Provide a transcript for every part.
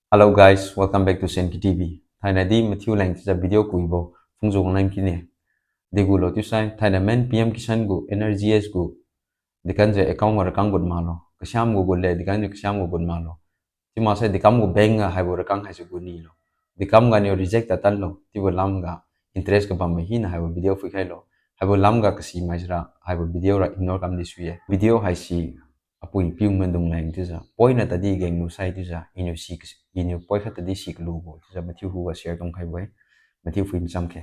Hello guys, welcome back to Senki TV. Thai di Matthew Lang is a video kuibo fungjo online kine. Degu lo tu sai Thai men PM Kisan gu NRGS gu dikan je account war kang gun malo. Kasiam gu le dikan je kasiam gu gun malo. Ti ma sai dikam gu bang hai bo kang hai su gu ni lo. Dikam ga ni reject tan lo. Ti bo lam ga interest ka bam hi na hai bo video fu khai lo. Hai bo lam ga kasi mai jra hai bo video ra ignore kam di su ye. Video hai si apui piu mendung lang tu za poi na tadi geng nu sai tu za inu sik inu poi kha tadi sik lu bo tu za Matthew hu wa share tong khai boy Matthew fu in sam ke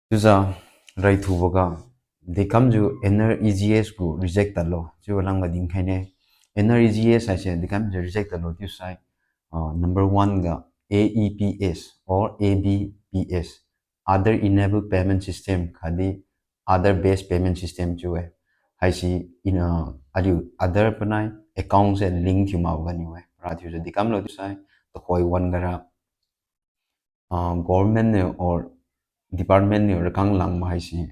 tu za rai thu boga de kam ju NREGS gu reject ta lo ju lang ga ding khai ne NREGS sai se de kam ju reject ta lo tu sai number 1 ga AEPS or ABPS other enabled payment system khadi other based payment system chu hai hai si in adu other panai account se link thu ma ga ni hai ra thu de kam lo tu sai to koi one gara government ne or department ne or kang lang ma hai si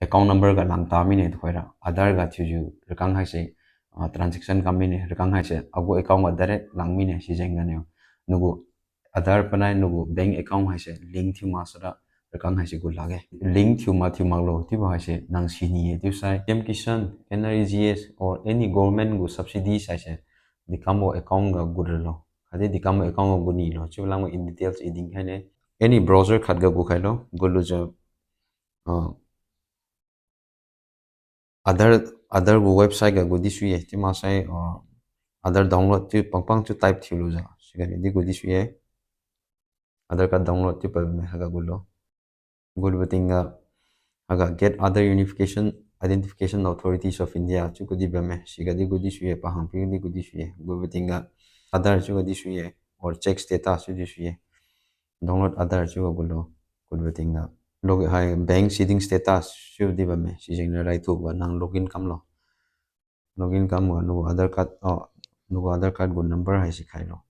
account number ga lang ta mi ne thoi ra other ga thu ju kang hai si transaction kam mi ne kang hai se agu account ga direct lang mi ne si jeng ga ne nugu other panai nugu bank account hai se link thu ma sa kang hai se gu lage link thu ma lo ti ba hai se nang si ni tu sai PM Kisan NREGS or any government gu subsidy sai se dikamo account ga gu lo ade dikamo account ga gu ni lo chu lang in details eding hai ne any browser khat ga gu khai lo gu lo ja other other gu website ga gu di su ye ti ma sai other download tu pang tu type thi lo ja siga ni di gu di su ye other ka download tu pa me ha ga gu lo gu lo tinga aga get other unification identification authorities of India chu gu di ba me siga di gu di su ye pa hang pi di gu di su ye gu lo tinga other chu gu di su ye or check status chu di su ye download other chu gu lo tinga log hai bank seeding status chu di ba me si jeng na right thu ba nang login kam lo login kam ga no other card no other card gu number hai si khai lo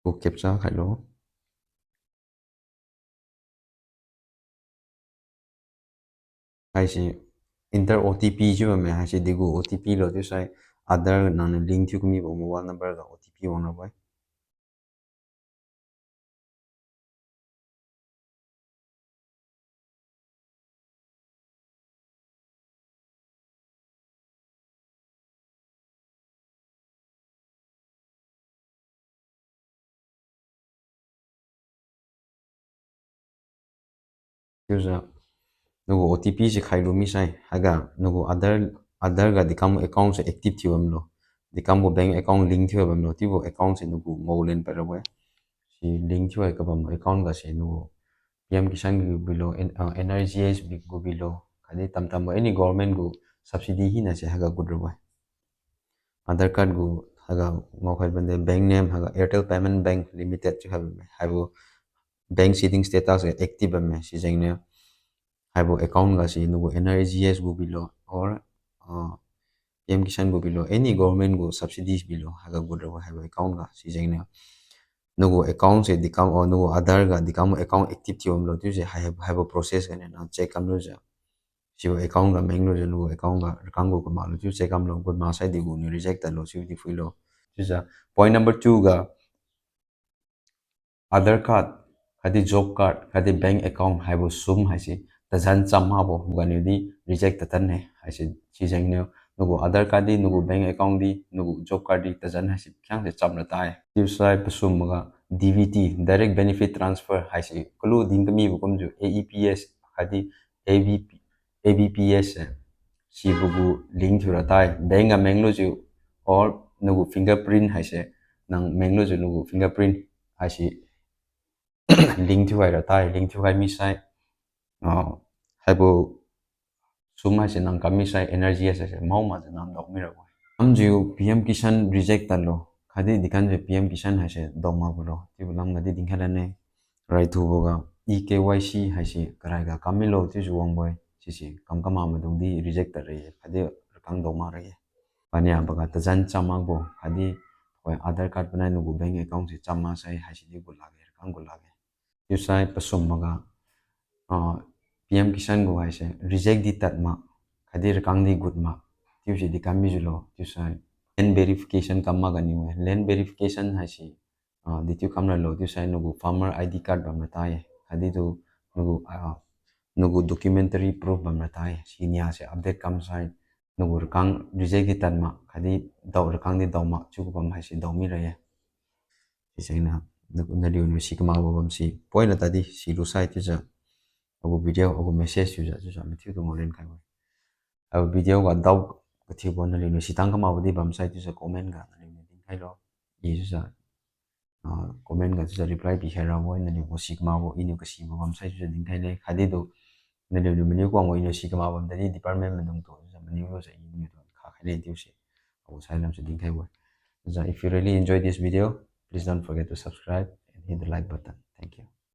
gu captcha khai lo hai si enter OTP chu ba me hai si di gu OTP lo tu sai other nang link thu mi bo mobile number ga OTP on lo bai tu za no OTP si khai lo mi sai haga no other ga dikam account se active thi bam lo dikam bo bank account link thi bam lo ti bo account se no gu ngolen pa ro bai si link thi ka bam account ga se no PM Kisan gu bilo NRGS gu bilo khadi tam tam any government gu subsidy hi na se haga gu ro bai Aadhaar card gu haga ngokhai bande bank name haga Airtel Payment Bank Limited chu habo bank seeding status active me si jengne habo account ga si nugo NRGS gu bilo or PM Kisan gu bilo any government gu subsidies bilo haga gu ro habo account ga si jengne nugo account se dikam or nugo Aadhaar ga dikam account active thi om lo tu se habo process ga na check kam lo ja siwa account ga meng lo lu account ga kang go ma lu chu check am lo good ma sai di gu ni reject lo siwa di fui lo chu sa point number 2 ga Aadhaar card khadi job card khadi bank account hai bo sum hai si ta jan cham ha bo ga ni di reject ta tan ne hai si chi jeng ne nugo Aadhaar card di nugo bank account di nugo job card di ta jan hai si kyang se cham na tai chu sai pasum ga DVT direct benefit transfer hai si kulu ding mi bu kum ju AEPS khadi ABP ABPS si bugu link thura tai benga menglo ju or nugu fingerprint hai se nang menglo ju nugu fingerprint hai si link thu hai ra tai link thu hai mi sai hai bo suma se nang kami sai energy ase se mau ma nam dok mi ra am ju PM Kisan reject ta lo khadi dikan je PM Kisan hai se dok ma bo lo ti bulam ngadi ding khala ne rai thu boga EKYC hai si karai ga kamilo ti juang boy si kam ma di reject tar re khade kang do ma re pania baga tajan chama bo khadi koi Aadhaar card banai nugu bank account si chama sai hai si di gulage kang gulage yu sai pasum maga PM Kisan go hai se reject di tat ma khadi kang di good ma tiu si di kami julo tiu sai land verification kamma gani we land verification hai si di tiu kamla lo tiu sai nugu farmer ID card bamna tai khadi tu nugu documentary proof bamna tai sinia se update kam sai nugu kang reject di tat ma khadi daw kang di daw ma chu bam hai si daw mi re si sai na nugu na liu si kama bam si point la tadi si lu sai tiu ja agu video agu message tiu ja mi tiu tu ngolen kai agu video ga daw ka tiu bon na liu si tang kama bodi bam sai tiu ja comment ga na liu din kai lo yi ju ja comment ga ju ja reply bi hera bo na liu si kama bo inu ka si bo bam sai tiu ja din kai le khadi do na liu menu ko ngo inu si kama bam tadi department ma dong to ja menu lo sa inu to kha khai le tiu si agu sai lam sa din kai bo if you really enjoy this video, please don't forget to subscribe and hit the like button. Thank you.